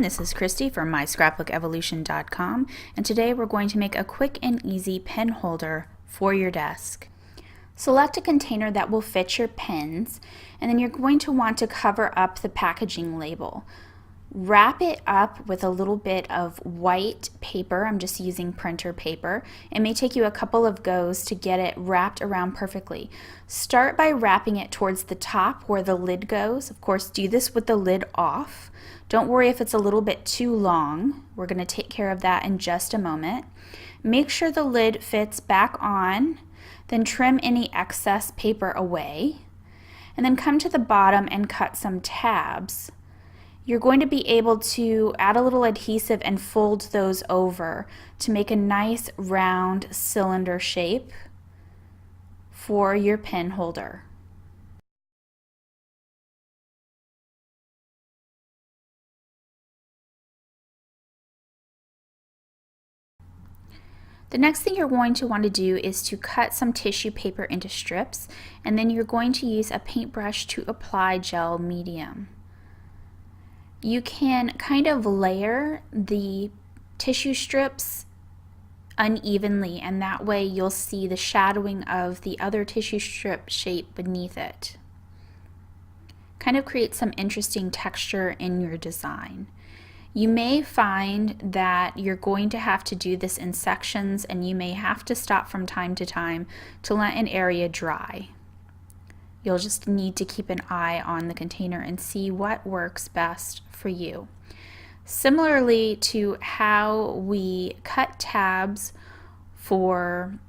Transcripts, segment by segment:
this is Christy from MyScrapbookEvolution.com, and today we're going to make a quick and easy pen holder for your desk. Select a container that will fit your pens, and then you're going to want to cover up the packaging label. Wrap it up with a little bit of white paper. I'm just using printer paper. It may take you a couple of goes to get it wrapped around perfectly. Start by wrapping it towards the top where the lid goes. Of course, do this with the lid off. Don't worry if it's a little bit too long. We're going to take care of that in just a moment. Make sure the lid fits back on, then trim any excess paper away, and then come to the bottom and cut some tabs. You're going to be able to add a little adhesive and fold those over to make a nice round cylinder shape for your pen holder. The next thing you're going to want to do is to cut some tissue paper into strips, and then you're going to use a paintbrush to apply gel medium. You can kind of layer the tissue strips unevenly, and that way you'll see the shadowing of the other tissue strip shape beneath it. Kind of create some interesting texture in your design. You may find that you're going to have to do this in sections, and you may have to stop from time to time to let an area dry. You'll just need to keep an eye on the container and see what works best for you. Similarly to how we cut tabs for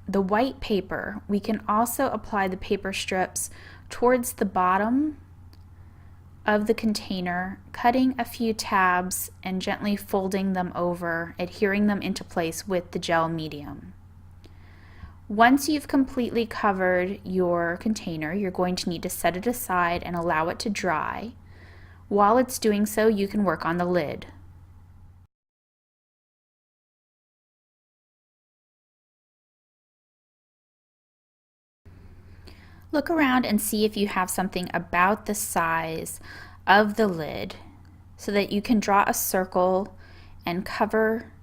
the white paper, we can also apply the paper strips towards the bottom of the container, cutting a few tabs and gently folding them over, adhering them into place with the gel medium. Once you've completely covered your container, you're going to need to set it aside and allow it to dry. While it's doing so, you can work on the lid. Look around and see if you have something about the size of the lid so that you can draw a circle and cover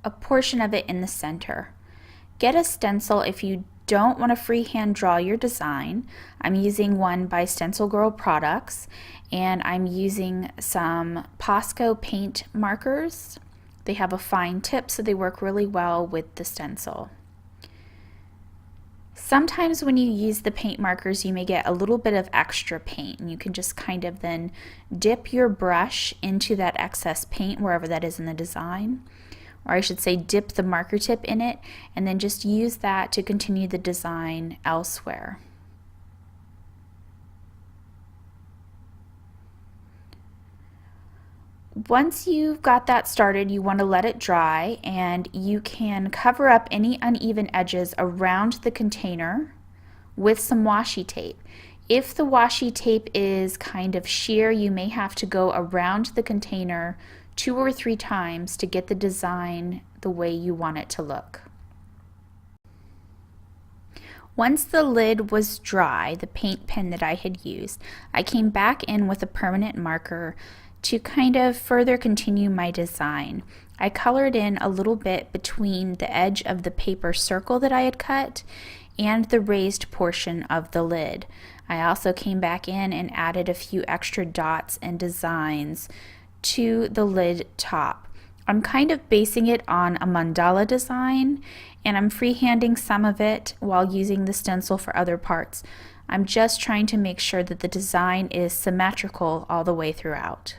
a portion of it in the center. Get a stencil if you don't want to freehand draw your design. I'm using one by Stencil Girl Products, and I'm using some Posco paint markers. They have a fine tip, so they work really well with the stencil. Sometimes when you use the paint markers, you may get a little bit of extra paint, and you can just kind of then dip your brush into that excess paint wherever that is in the design. Or I should say dip the marker tip in it, and then just use that to continue the design elsewhere. Once you've got that started, you want to let it dry, and you can cover up any uneven edges around the container with some washi tape. If the washi tape is kind of sheer, you may have to go around the container 2 or 3 times to get the design the way you want it to look. Once the lid was dry, the paint pen that I had used, I came back in with a permanent marker to kind of further continue my design. I colored in a little bit between the edge of the paper circle that I had cut and the raised portion of the lid. I also came back in and added a few extra dots and designs to the lid top. I'm kind of basing it on a mandala design, and I'm freehanding some of it while using the stencil for other parts. I'm just trying to make sure that the design is symmetrical all the way throughout.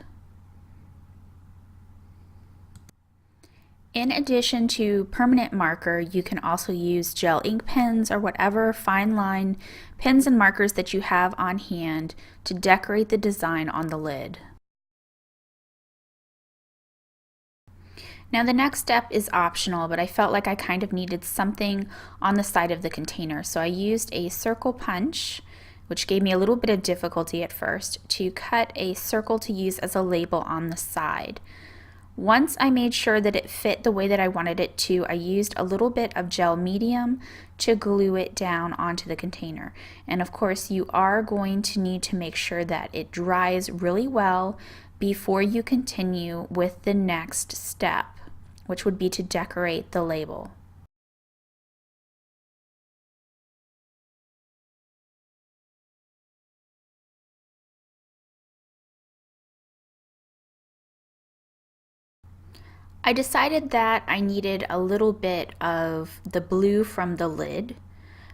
In addition to permanent marker, you can also use gel ink pens or whatever fine line pens and markers that you have on hand to decorate the design on the lid. Now the next step is optional, but I felt like I kind of needed something on the side of the container, so I used a circle punch, which gave me a little bit of difficulty at first, to cut a circle to use as a label on the side. Once I made sure that it fit the way that I wanted it to, I used a little bit of gel medium to glue it down onto the container. And of course, you are going to need to make sure that it dries really well before you continue with the next step, which would be to decorate the label. I decided that I needed a little bit of the blue from the lid,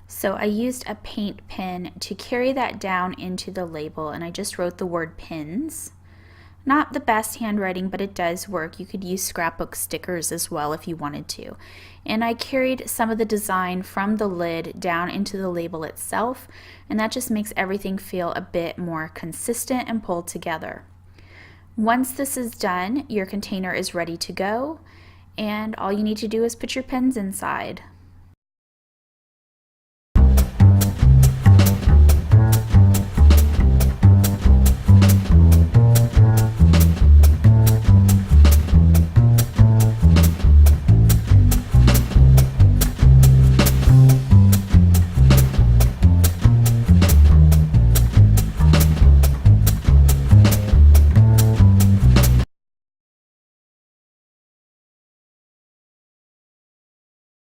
so I used a paint pen to carry that down into the label, and I just wrote the word pins. Not the best handwriting, but it does work. You could use scrapbook stickers as well if you wanted to. And I carried some of the design from the lid down into the label itself, and that just makes everything feel a bit more consistent and pulled together. Once this is done, your container is ready to go, and all you need to do is put your pins inside.